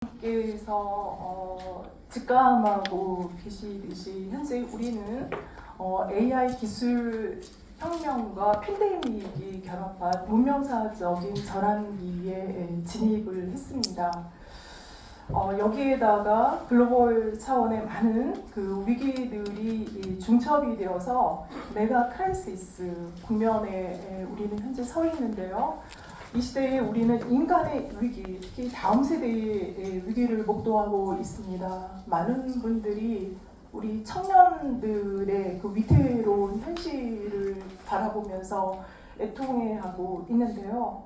께서 직감하고 계시듯이 현재 우리는 AI 기술 혁명과 팬데믹이 결합한 문명사적인 전환기에 진입을 했습니다. 여기에다가 글로벌 차원의 많은 그 위기들이 중첩이 되어서 메가 크라이시스 국면에 우리는 현재 서 있는데요. 이 시대에 우리는 인간의 위기, 특히 다음 세대의 위기를 목도하고 있습니다. 많은 분들이 우리 청년들의 그 위태로운 현실을 바라보면서 애통해하고 있는데요.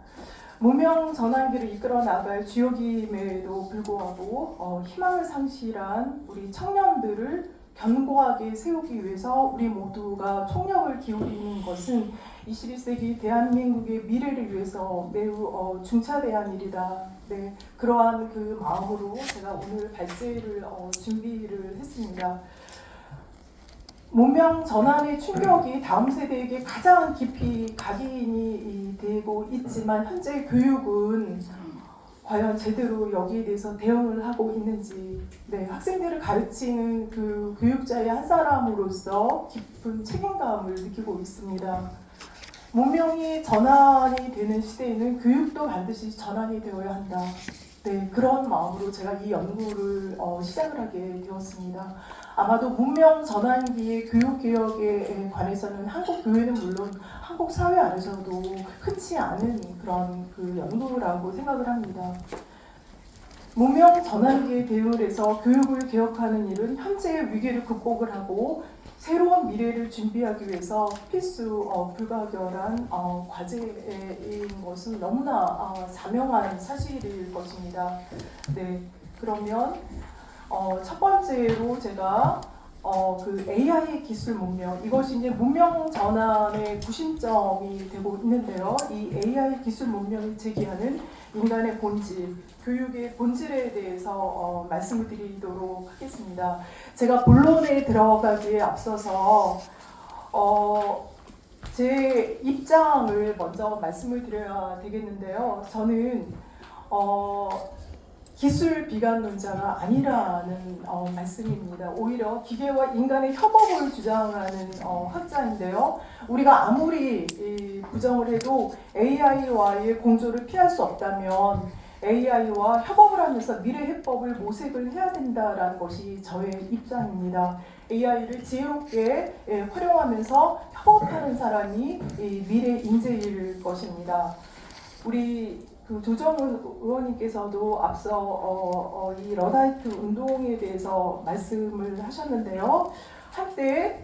문명 전환기를 이끌어 나갈 주역임에도 불구하고 희망을 상실한 우리 청년들을 견고하게 세우기 위해서 우리 모두가 총력을 기울이는 것은 21세기 대한민국의 미래를 위해서 매우 중차대한 일이다. 네, 그러한 그 마음으로 제가 오늘 발제를 준비를 했습니다. 문명 전환의 충격이 다음 세대에게 가장 깊이 각인이 되고 있지만 현재 교육은 과연 제대로 여기에 대해서 대응을 하고 있는지, 네, 학생들을 가르치는 그 교육자의 한 사람으로서 깊은 책임감을 느끼고 있습니다. 문명이 전환이 되는 시대에는 교육도 반드시 전환이 되어야 한다. 네, 그런 마음으로 제가 이 연구를 시작을 하게 되었습니다. 아마도 문명 전환기의 교육개혁에 관해서는 한국 교회는 물론 한국 사회 안에서도 흔치 않은 그런 그 연구라고 생각을 합니다. 문명 전환기에 대응을 해서 교육을 개혁하는 일은 현재의 위기를 극복을 하고 새로운 미래를 준비하기 위해서 필수 불가결한 과제인 것은 너무나 자명한 사실일 것입니다. 네, 그러면 첫 번째로 제가 그 AI 기술 문명, 이것이 이제 문명 전환의 구심점이 되고 있는데요. 이 AI 기술 문명이 제기하는 인간의 본질, 교육의 본질에 대해서 말씀을 드리도록 하겠습니다. 제가 본론에 들어가기에 앞서서 제 입장을 먼저 말씀을 드려야 되겠는데요. 저는 기술 비관론자가 아니라는 말씀입니다. 오히려 기계와 인간의 협업을 주장하는 학자인데요. 우리가 아무리 부정을 해도 AI와의 공조를 피할 수 없다면 AI와 협업을 하면서 미래 해법을 모색을 해야 된다는 것이 저의 입장입니다. AI를 지혜롭게 활용하면서 협업하는 사람이 미래 인재일 것입니다. 우리 그 조정훈 의원님께서도 앞서 이 러다이트 운동에 대해서 말씀을 하셨는데요. 한때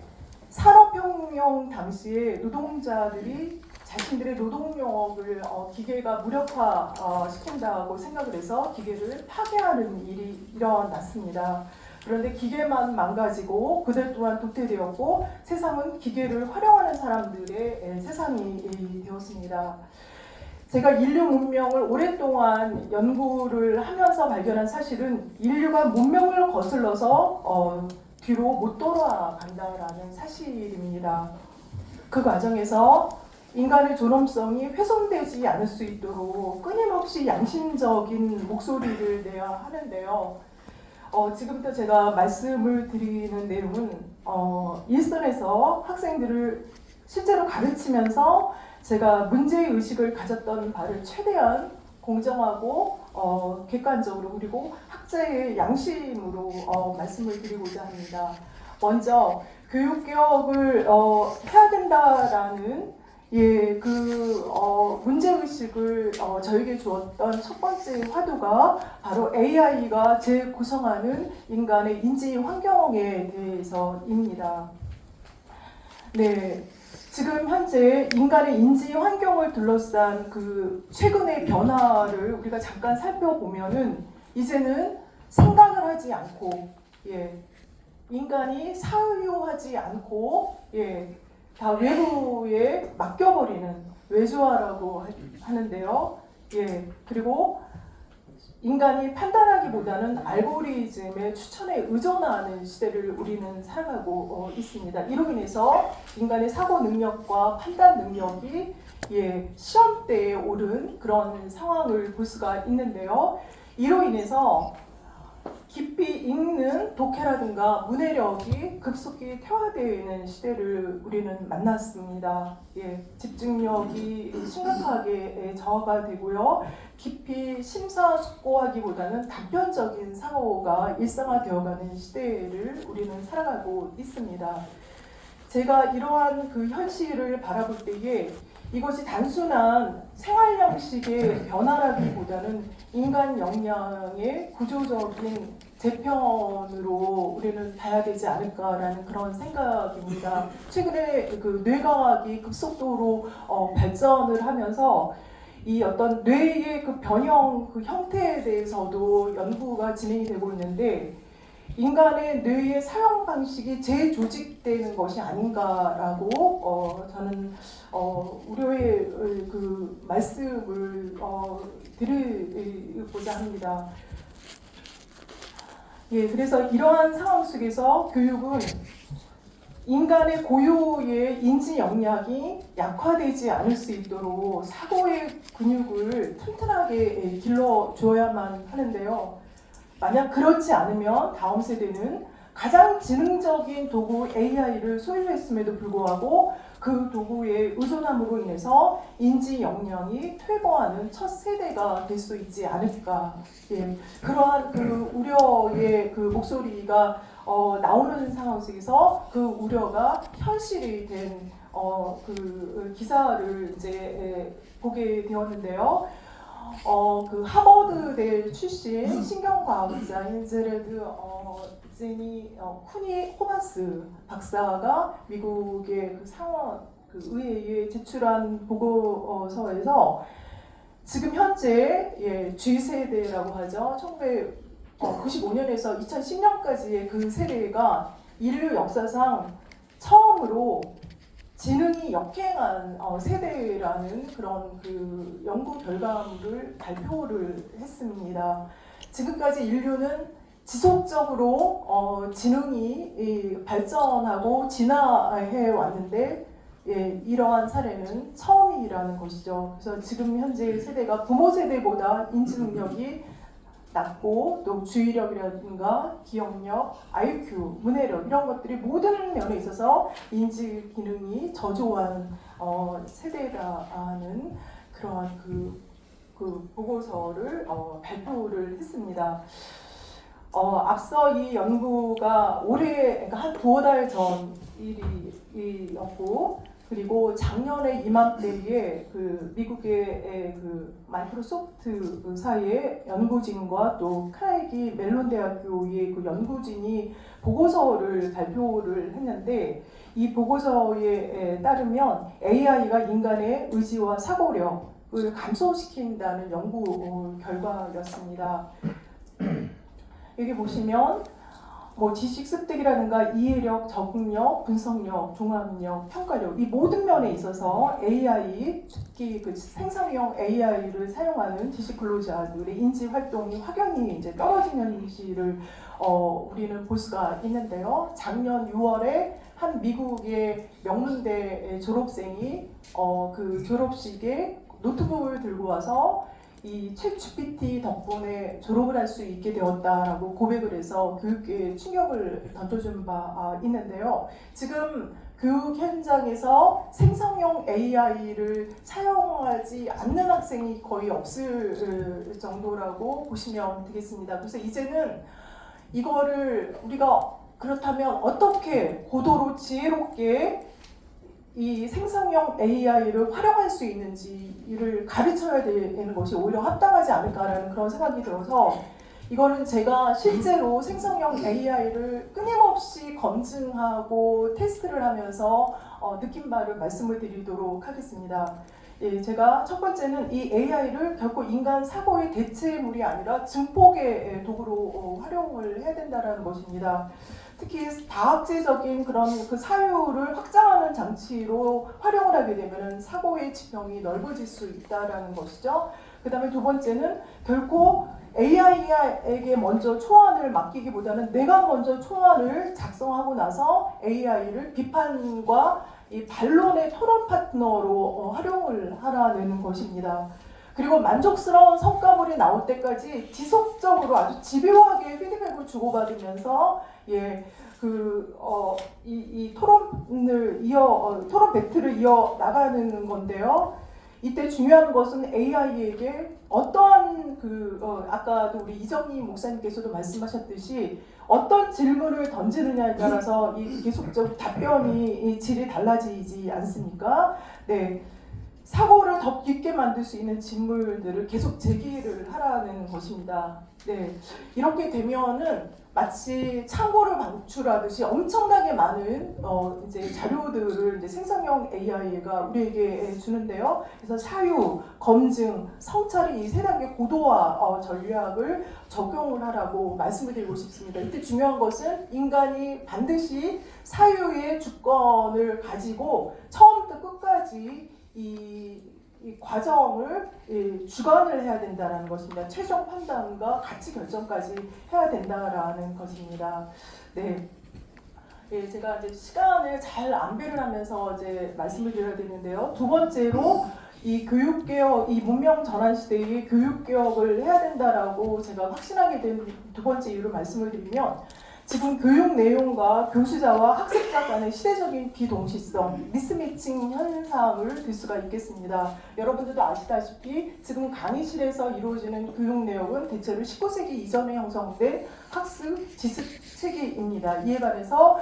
산업혁명 당시에 노동자들이 자신들의 노동력을 기계가 무력화시킨다고 생각을 해서 기계를 파괴하는 일이 일어났습니다. 그런데 기계만 망가지고 그들 또한 도태되었고 세상은 기계를 활용하는 사람들의 세상이 되었습니다. 제가 인류 문명을 오랫동안 연구를 하면서 발견한 사실은 인류가 문명을 거슬러서 뒤로 못 돌아간다라는 사실입니다. 그 과정에서 인간의 존엄성이 훼손되지 않을 수 있도록 끊임없이 양심적인 목소리를 내야 하는데요. 지금부터 제가 말씀을 드리는 내용은 일선에서 학생들을 실제로 가르치면서 제가 문제의식을 가졌던 바를 최대한 공정하고 객관적으로 그리고 학자의 양심으로 말씀을 드리고자 합니다. 먼저 교육개혁을 해야 된다라는 문제의식을 저에게 주었던 첫 번째 화두가 바로 AI가 재구성하는 인간의 인지 환경에 대해서입니다. 네. 지금 현재 인간의 인지 환경을 둘러싼 그 최근의 변화를 우리가 잠깐 살펴보면은 이제는 생각을 하지 않고 인간이 사유하지 않고 다 외부에 맡겨버리는 외주화라고 하는데요. 그리고 인간이 판단하기보다는 알고리즘의 추천에 의존하는 시대를 우리는 살아가고 있습니다. 이로 인해서 인간의 사고 능력과 판단 능력이 시험대에 오른 그런 상황을 볼 수가 있는데요. 이로 인해서 깊이 읽는 독해라든가 문해력이 급속히 퇴화되는 시대를 우리는 만났습니다. 예, 집중력이 심각하게 저하가 되고요. 깊이 심사숙고하기보다는 단편적인 사고가 일상화되어가는 시대를 우리는 살아가고 있습니다. 제가 이러한 그 현실을 바라볼 때에 이것이 단순한 생활 양식의 변화라기보다는 인간 역량의 구조적인 재편으로 우리는 봐야 되지 않을까라는 그런 생각입니다. 최근에 그 뇌과학이 급속도로 발전을 하면서 이 어떤 뇌의 그 변형 그 형태에 대해서도 연구가 진행이 되고 있는데 인간의 뇌의 사용 방식이 재조직되는 것이 아닌가라고 저는 우려의 그 말씀을 드리고자 합니다. 예, 그래서 이러한 상황 속에서 교육은 인간의 고유의 인지 역량이 약화되지 않을 수 있도록 사고의 근육을 튼튼하게 길러줘야만 하는데요. 만약 그렇지 않으면 다음 세대는 가장 지능적인 도구 AI를 소유했음에도 불구하고 그 도구에 의존함으로 인해서 인지 역량이 퇴보하는 첫 세대가 될 수 있지 않을까. 예, 그러한 그 우려의 그 목소리가 나오는 상황 속에서 그 우려가 현실이 된 그 기사를 이제 보게 되었는데요. 그 하버드대 출신 신경과학자인 제레드 제니 쿠니 호마스 박사가 미국의 그 상원 그 의회에 제출한 보고서에서 지금 현재 G세대라고 하죠. 1995년에서 2010년까지의 그 세대가 인류 역사상 처음으로 지능이 역행한 세대라는 그런 그 연구 결과물을 발표를 했습니다. 지금까지 인류는 지속적으로 지능이 발전하고 진화해 왔는데 이러한 사례는 처음이라는 것이죠. 그래서 지금 현재 세대가 부모 세대보다 인지 능력이 낮고 또 주의력이라든가 기억력, IQ, 문해력 이런 것들이 모든 면에 있어서 인지 기능이 저조한 세대라는 그러한 그 보고서를 발표를 했습니다. 앞서 이 연구가 올해 그러니까 한 두어 달 전 일이었고 그리고 작년에 이맘때에 그 미국의 그 마이크로소프트 사이의 연구진과 또 카네기 멜론 대학교의 그 연구진이 보고서를 발표를 했는데 이 보고서에 따르면 AI가 인간의 의지와 사고력을 감소시킨다는 연구 결과였습니다. 여기 보시면 뭐 지식 습득이라든가 이해력, 적응력, 분석력, 종합력, 평가력 이 모든 면에 있어서 AI, 특히 그 생성형 AI를 사용하는 지식 근로자들의 인지 활동이 확연히 이제 떨어지는 현실을 우리는 볼 수가 있는데요. 작년 6월에 한 미국의 명문대 졸업생이 그 졸업식에 노트북을 들고 와서 이 챗GPT 덕분에 졸업을 할 수 있게 되었다라고 고백을 해서 교육계에 충격을 던져준 바 있는데요. 지금 교육 현장에서 생성형 AI를 사용하지 않는 학생이 거의 없을 정도라고 보시면 되겠습니다. 그래서 이제는 이거를 우리가 그렇다면 어떻게 고도로 지혜롭게 이 생성형 AI를 활용할 수 있는지를 가르쳐야 되는 것이 오히려 합당하지 않을까라는 그런 생각이 들어서 이거는 제가 실제로 생성형 AI를 끊임없이 검증하고 테스트를 하면서 느낀 바를 말씀을 드리도록 하겠습니다. 예, 제가 첫 번째는 이 AI를 결코 인간 사고의 대체물이 아니라 증폭의 도구로 활용을 해야 된다는 것입니다. 특히 다학제적인 그런 그 사유를 확장하는 장치로 활용을 하게 되면 사고의 지평이 넓어질 수 있다는 것이죠. 그 다음에 두 번째는 결코 AI에게 먼저 초안을 맡기기보다는 내가 먼저 초안을 작성하고 나서 AI를 비판과 이 반론의 토론 파트너로 활용을 하라는 것입니다. 그리고 만족스러운 성과물이 나올 때까지 지속적으로 아주 집요하게 피드백을 주고받으면서 이 토론을 토론 배틀을 이어 나가는 건데요. 이때 중요한 것은 AI에게 어떠한 아까도 우리 이정희 목사님께서도 말씀하셨듯이 어떤 질문을 던지느냐에 따라서 이 계속적 답변이 질이 달라지지 않습니까? 네. 사고를 더 깊게 만들 수 있는 질문들을 계속 제기를 하라는 것입니다. 네, 이렇게 되면은 마치 창고를 방출하듯이 엄청나게 많은 이제 자료들을 이제 생성형 AI가 우리에게 주는데요. 그래서 사유, 검증, 성찰의 이 세 단계 고도화 전략을 적용을 하라고 말씀을 드리고 싶습니다. 이때 중요한 것은 인간이 반드시 사유의 주권을 가지고 처음부터 끝까지 이 과정을 주관을 해야 된다는 것입니다. 최종 판단과 가치 결정까지 해야 된다라는 것입니다. 네, 제가 이제 시간을 잘 안배를 하면서 이제 말씀을 드려야 되는데요. 두 번째로 이 교육개혁, 이 문명 전환 시대의 교육개혁을 해야 된다라고 제가 확신하게 된 두 번째 이유를 말씀을 드리면 지금 교육 내용과 교수자와 학습자 간의 시대적인 비동시성, 미스매칭 현상을 들 수가 있겠습니다. 여러분들도 아시다시피 지금 강의실에서 이루어지는 교육 내용은 대체로 19세기 이전에 형성된 학습 지식 체계입니다. 이에 반해서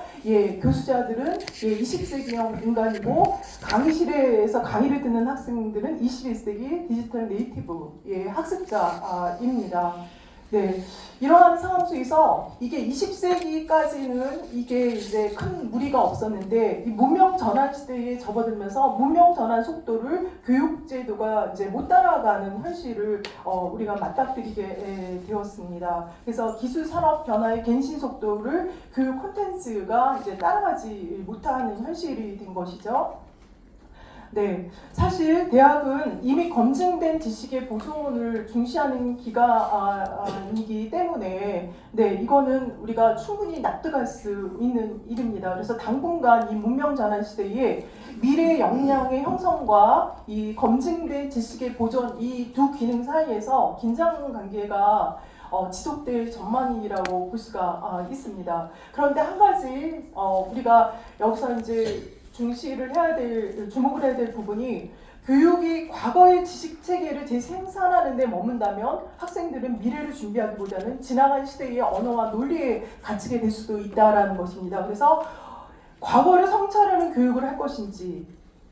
교수자들은 20세기형 인간이고 강의실에서 강의를 듣는 학생들은 21세기 디지털 네이티브 학습자입니다. 네, 이러한 상황 속에서 이게 20세기까지는 이게 이제 큰 무리가 없었는데 이 문명 전환 시대에 접어들면서 문명 전환 속도를 교육제도가 이제 못 따라가는 현실을 우리가 맞닥뜨리게 되었습니다. 그래서 기술 산업 변화의 갱신 속도를 교육 콘텐츠가 이제 따라가지 못하는 현실이 된 것이죠. 네, 사실 대학은 이미 검증된 지식의 보존을 중시하는 기관이기 때문에 이거는 우리가 충분히 납득할 수 있는 일입니다. 그래서 당분간 이 문명 전환 시대에 미래 역량의 형성과 이 검증된 지식의 보존 이 두 기능 사이에서 긴장 관계가 지속될 전망이라고 볼 수가 있습니다. 그런데 한 가지 우리가 여기서 이제 주목을 해야 될 부분이 교육이 과거의 지식 체계를 재생산하는 데 머문다면 학생들은 미래를 준비하기보다는 지나간 시대의 언어와 논리에 갇히게 될 수도 있다는 것입니다. 그래서 과거를 성찰하는 교육을 할 것인지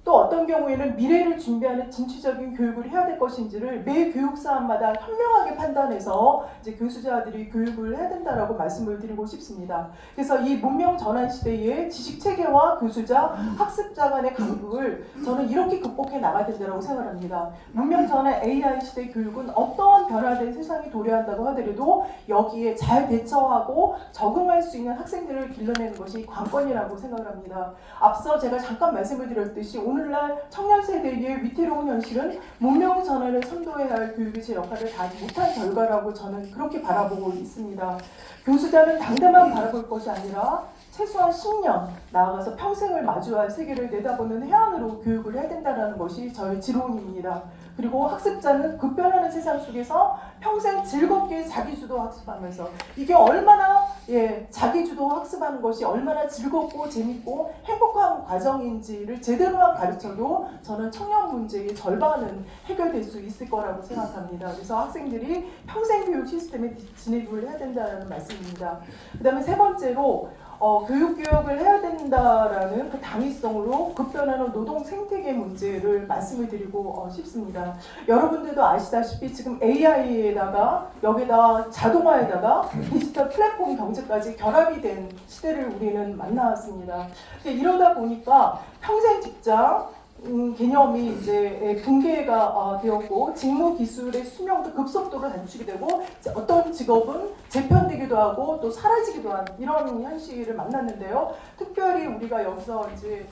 또 어떤 경우에는 미래를 준비하는 진취적인 교육을 해야 될 것인지를 매 교육사안마다 현명하게 판단해서 이제 교수자들이 교육을 해야 된다라고 말씀을 드리고 싶습니다. 그래서 이 문명 전환 시대의 지식 체계와 교수자, 학습자 간의 간극을 저는 이렇게 극복해 나가야 된다고 생각합니다. 문명 전환 AI 시대 교육은 어떠한 변화된 세상이 도래한다고 하더라도 여기에 잘 대처하고 적응할 수 있는 학생들을 길러내는 것이 관건이라고 생각을 합니다. 앞서 제가 잠깐 말씀을 드렸듯이 오늘날 청년 세대의 위태로운 현실은 문명 전환을 선도해야 할 교육의 제 역할을 다하지 못한 결과라고 저는 그렇게 바라보고 있습니다. 교수자는 당대만 바라볼 것이 아니라 최소한 10년 나아가서 평생을 마주할 세계를 내다보는 해안으로 교육을 해야 된다는 것이 저의 지론입니다. 그리고 학습자는 급변하는 세상 속에서 평생 즐겁게 자기주도 학습하면서 이게 얼마나 자기주도 학습하는 것이 얼마나 즐겁고 재밌고 행복한 과정인지를 제대로만 가르쳐도 저는 청년 문제의 절반은 해결될 수 있을 거라고 생각합니다. 그래서 학생들이 평생 교육 시스템에 진입을 해야 된다는 말씀입니다. 그 다음에 세 번째로 교육개혁을 해야 된다라는 그 당위성으로 급변하는 노동 생태계 문제를 말씀을 드리고 싶습니다. 여러분들도 아시다시피 지금 AI에다가 여기다 자동화에다가 디지털 플랫폼 경제까지 결합이 된 시대를 우리는 만나왔습니다. 이러다 보니까 평생 직장 개념이 이제 붕괴가 되었고 직무 기술의 수명도 급속도로 단축이 되고 어떤 직업은 재편되기도 하고 또 사라지기도 한 이런 현실을 만났는데요. 특별히 우리가 여기서 이제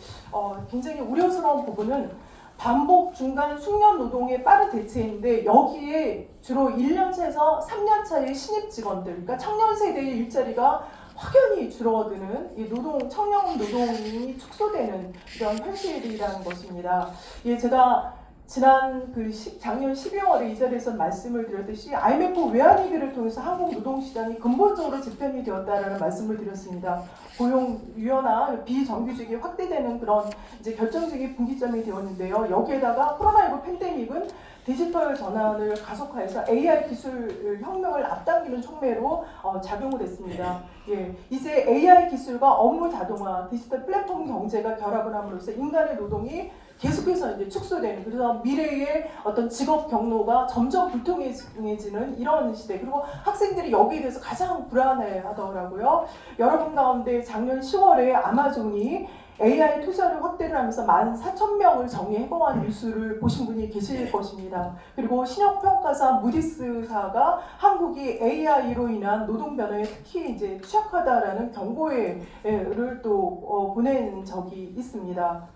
굉장히 우려스러운 부분은 반복 중간 숙련 노동의 빠른 대체인데 여기에 주로 1년차에서 3년차의 신입 직원들, 그러니까 청년 세대의 일자리가 확연히 줄어드는 이 청년 노동이 축소되는 이런 현실이라는 것입니다. 제가 지난 작년 12월에 이 자리에서 말씀을 드렸듯이 IMF 외환위기를 통해서 한국 노동시장이 근본적으로 재편이 되었다라는 말씀을 드렸습니다. 고용 유연화, 비정규직이 확대되는 그런 이제 결정적인 분기점이 되었는데요. 여기에다가 코로나19 팬데믹은 디지털 전환을 가속화해서 AI 기술 혁명을 앞당기는 촉매로 작용을 했습니다. 예, 이제 AI 기술과 업무 자동화, 디지털 플랫폼 경제가 결합을 함으로써 인간의 노동이 계속해서 이제 축소되는, 그래서 미래의 어떤 직업 경로가 점점 불투명해지는 이런 시대. 그리고 학생들이 여기에 대해서 가장 불안해하더라고요. 여러분 가운데 작년 10월에 아마존이 AI 투자를 확대를 하면서 14,000명을 정리해고한 뉴스를 보신 분이 계실 것입니다. 그리고 신용평가사 무디스사가 한국이 AI로 인한 노동 변화에 특히 이제 취약하다라는 경고를 또 보낸 적이 있습니다.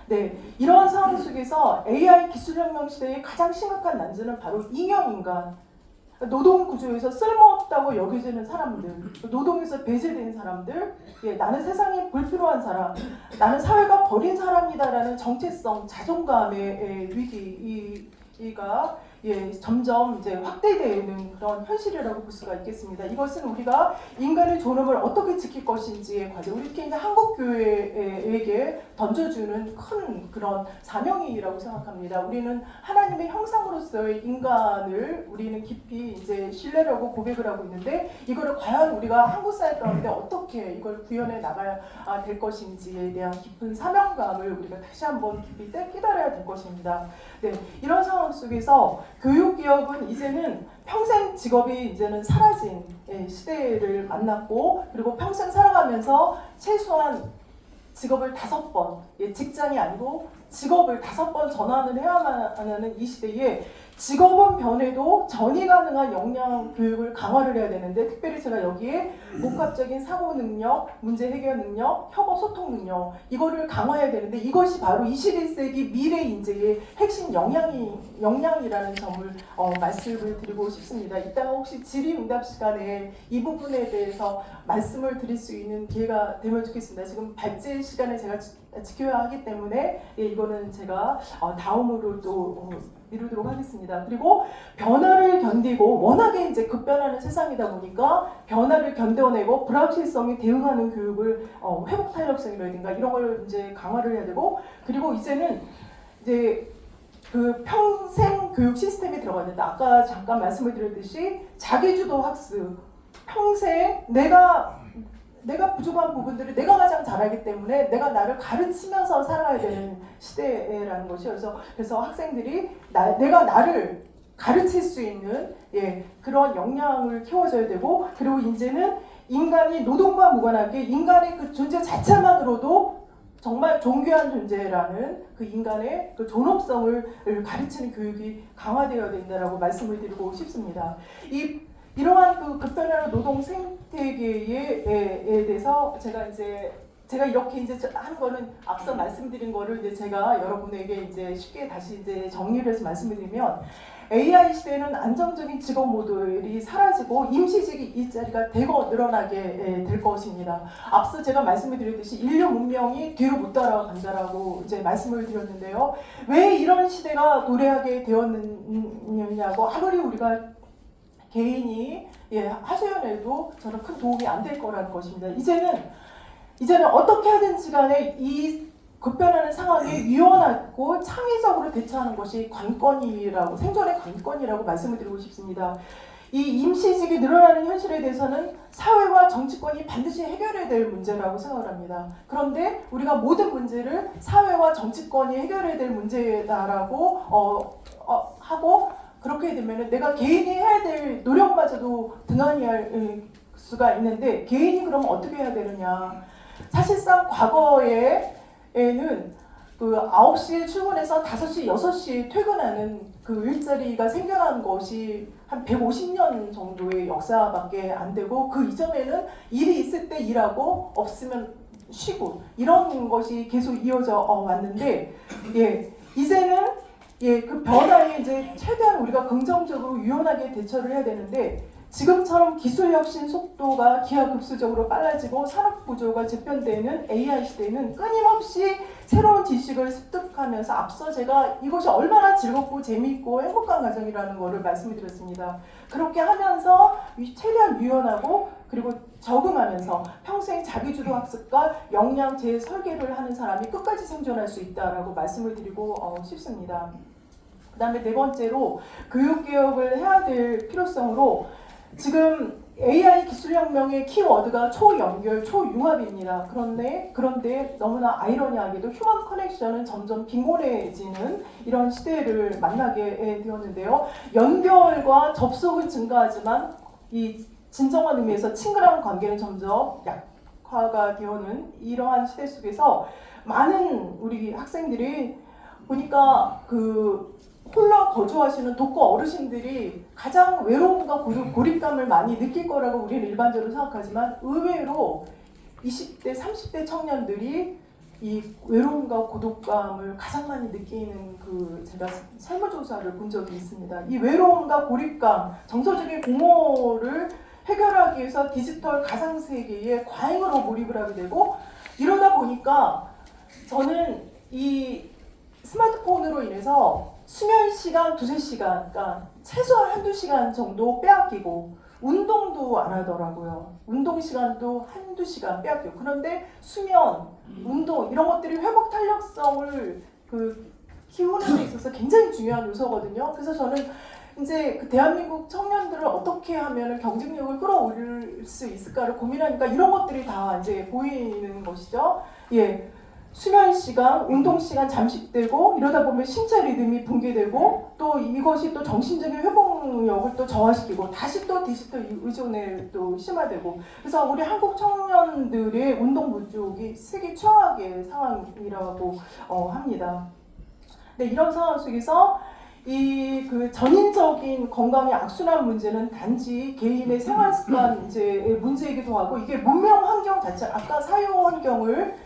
네, 이러한 상황 속에서 AI 기술혁명 시대의 가장 심각한 난제는 바로 잉여인간, 노동 구조에서 쓸모없다고 여겨지는 사람들, 노동에서 배제된 사람들, 예, 나는 세상에 불필요한 사람, 나는 사회가 버린 사람이다라는 정체성, 자존감의 위기가 점점 이제 확대되는 그런 현실이라고 볼 수가 있겠습니다. 이것은 우리가 인간의 존엄을 어떻게 지킬 것인지의 과제, 우리 특히 이제 한국 교회에게 던져주는 큰 그런 사명이라고 생각합니다. 우리는 하나님의 형상으로서의 인간을 우리는 깊이 이제 신뢰하고 고백을 하고 있는데, 이거를 과연 우리가 한국 사회 가운데 어떻게 이걸 구현해 나가야 될 것인지에 대한 깊은 사명감을 우리가 다시 한번 깊이 깨달아야 될 것입니다. 네, 이런 상황 속에서 교육개혁은 이제는 평생 직업이 이제는 사라진 시대를 만났고, 그리고 평생 살아가면서 최소한 직업을 5번, 직장이 아니고 직업을 5번 전환을 해야만 하는 이 시대에 직업은 변해도 전이 가능한 역량 교육을 강화를 해야 되는데, 특별히 제가 여기에 복합적인 사고 능력, 문제 해결 능력, 협업 소통 능력, 이거를 강화해야 되는데, 이것이 바로 21세기 미래 인재의 핵심 역량이라는 점을 말씀을 드리고 싶습니다. 이따가 혹시 질의응답 시간에 이 부분에 대해서 말씀을 드릴 수 있는 기회가 되면 좋겠습니다. 지금 발제 시간을 제가 지켜야 하기 때문에 이거는 제가 다음으로 또 미루도록 하겠습니다. 그리고 변화를 견디고, 워낙에 이제 급변하는 세상이다 보니까 변화를 견뎌내고 불확실성에 대응하는 교육을 회복 탄력성이라든가 이런 걸 이제 강화를 해야 되고, 그리고 이제는 이제 그 평생 교육 시스템이 들어갔는데, 아까 잠깐 말씀을 드렸듯이 자기주도 학습, 평생 내가 부족한 부분들을 내가 가장 잘 알기 때문에 내가 나를 가르치면서 살아야 되는 시대라는 것이요. 그래서 학생들이 내가 나를 가르칠 수 있는 그런 역량을 키워줘야 되고, 그리고 이제는 인간이 노동과 무관하게 인간의 그 존재 자체만으로도 정말 존귀한 존재라는 그 인간의 그 존엄성을 가르치는 교육이 강화되어야 된다라고 말씀을 드리고 싶습니다. 이러한 그 급변하는 노동 생태계에 대해서 제가 이렇게 이제 하는 거는 앞서 말씀드린 거를 이제 제가 여러분에게 이제 쉽게 다시 이제 정리를 해서 말씀을 드리면, AI 시대는 안정적인 직업 모델이 사라지고 임시직이 일자리가 대거 늘어나게 될 것입니다. 앞서 제가 말씀을 드렸듯이 인류 문명이 뒤로 못 따라간다라고 이제 말씀을 드렸는데요. 왜 이런 시대가 도래하게 되었느냐고, 아무리 우리가 개인이 하소연해도 저는 큰 도움이 안 될 거라는 것입니다. 이제는 어떻게 하든지 간에 이 급변하는 상황에 유연하고 창의적으로 대처하는 것이 관건이라고, 생존의 관건이라고 말씀을 드리고 싶습니다. 이 임시직이 늘어나는 현실에 대해서는 사회와 정치권이 반드시 해결해야 될 문제라고 생각을 합니다. 그런데 우리가 모든 문제를 사회와 정치권이 해결해야 될 문제다라고 하고, 그렇게 되면 내가 개인이 해야 될 노력마저도 등한히 할 수가 있는데, 개인이 그러면 어떻게 해야 되느냐. 사실상 과거에는 그 9시에 출근해서 5시, 6시에 퇴근하는 그 일자리가 생겨난 것이 한 150년 정도의 역사밖에 안 되고, 그 이전에는 일이 있을 때 일하고 없으면 쉬고 이런 것이 계속 이어져 왔는데, 이제는 그 변화에 이제 최대한 우리가 긍정적으로 유연하게 대처를 해야 되는데, 지금처럼 기술 혁신 속도가 기하급수적으로 빨라지고 산업 구조가 재편되는 AI 시대에는 끊임없이 새로운 지식을 습득하면서 앞서 제가 이것이 얼마나 즐겁고 재미있고 행복한 과정이라는 것을 말씀을 드렸습니다. 그렇게 하면서 최대한 유연하고 그리고 적응하면서 평생 자기주도 학습과 역량 재설계를 하는 사람이 끝까지 생존할 수 있다라고 말씀을 드리고 싶습니다. 그 다음에 네 번째로 교육개혁을 해야 될 필요성으로 지금 AI 기술혁명의 키워드가 초연결, 초융합입니다. 그런데 너무나 아이러니하게도 휴먼 커넥션은 점점 빈곤해지는 이런 시대를 만나게 되었는데요. 연결과 접속은 증가하지만 이 진정한 의미에서 친근한 관계는 점점 약화가 되어오는 이러한 시대 속에서 많은 우리 학생들이 보니까 홀로 거주하시는 독거 어르신들이 가장 외로움과 고립감을 많이 느낄 거라고 우리는 일반적으로 생각하지만 의외로 20대, 30대 청년들이 이 외로움과 고독감을 가장 많이 느끼는 제가 설문조사를 본 적이 있습니다. 이 외로움과 고립감, 정서적인 공허를 해결하기 위해서 디지털 가상세계에 과잉으로 몰입을 하게 되고 이러다 보니까 저는 이 스마트폰으로 인해서 수면 시간 2~3시간, 그러니까 최소한 1~2시간 정도 빼앗기고 운동도 안 하더라고요. 운동 시간도 1~2시간 빼앗기고 그런데 수면, 운동 이런 것들이 회복 탄력성을 키우는 데 있어서 굉장히 중요한 요소거든요. 그래서 저는 이제 대한민국 청년들을 어떻게 하면 경쟁력을 끌어올릴 수 있을까를 고민하니까 이런 것들이 다 이제 보이는 것이죠. 예. 수면 시간, 운동 시간 잠식되고 이러다 보면 신체 리듬이 붕괴되고 또 이것이 또 정신적인 회복력을 또 저하시키고 다시 또 디지털 의존에 또 심화되고 그래서 우리 한국 청년들의 운동 부족이 세계 최악의 상황이라고 합니다. 네, 이런 상황 속에서 전인적인 건강의 악순환 문제는 단지 개인의 생활 습관 문제이기도 하고 이게 문명 환경 자체 아까 사유 환경을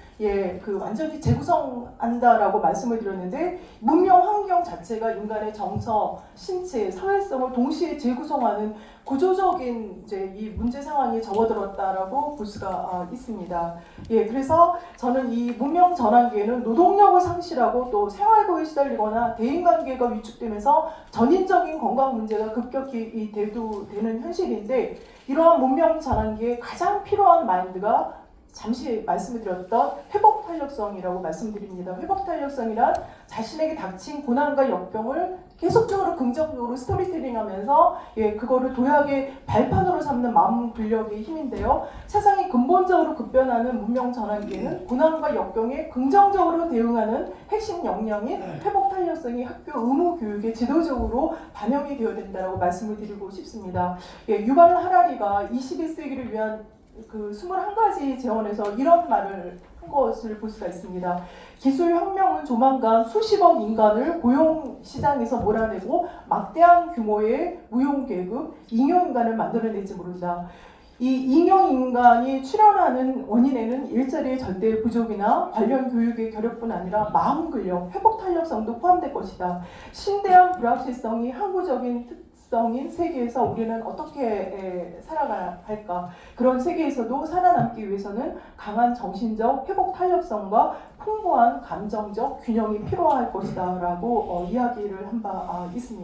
완전히 재구성한다라고 말씀을 드렸는데 문명 환경 자체가 인간의 정서, 신체, 사회성을 동시에 재구성하는 구조적인 이 문제 상황에 접어들었다라고 볼 수가 있습니다. 그래서 저는 이 문명 전환기에는 노동력을 상실하고 또 생활고에 시달리거나 대인관계가 위축되면서 전인적인 건강 문제가 급격히 대두되는 현실인데 이러한 문명 전환기에 가장 필요한 마인드가 잠시 말씀을 드렸던 회복 탄력성이라고 말씀드립니다. 회복 탄력성이란 자신에게 닥친 고난과 역경을 계속적으로 긍정적으로 스토리텔링하면서 그거를 도약의 발판으로 삼는 마음 근력의 힘인데요. 세상이 근본적으로 급변하는 문명 전환기에는 고난과 역경에 긍정적으로 대응하는 핵심 역량인 회복 탄력성이 학교 의무 교육에 지도적으로 반영이 되어야 된다고 말씀을 드리고 싶습니다. 유발 하라리가 21세기를 위한 21가지 재원에서 이런 말을 한 것을 볼 수가 있습니다. 기술혁명은 조만간 수십억 인간을 고용시장에서 몰아내고 막대한 규모의 무용계급, 잉여인간을 만들어낼지 모른다. 이 잉여인간이 출현하는 원인에는 일자리의 절대 부족이나 관련 교육의 결여뿐 아니라 마음 근력, 회복 탄력성도 포함될 것이다. 신대한 불확실성이 항구적인 특성인 세계에서 우리는 어떻게 살아가야 할까? 그런 세계에서도 살아남기 위해서는 강한 정신적 회복 탄력성과 풍부한 감정적 균형이 필요할 것이다 라고 이야기를 한 바 있습니다.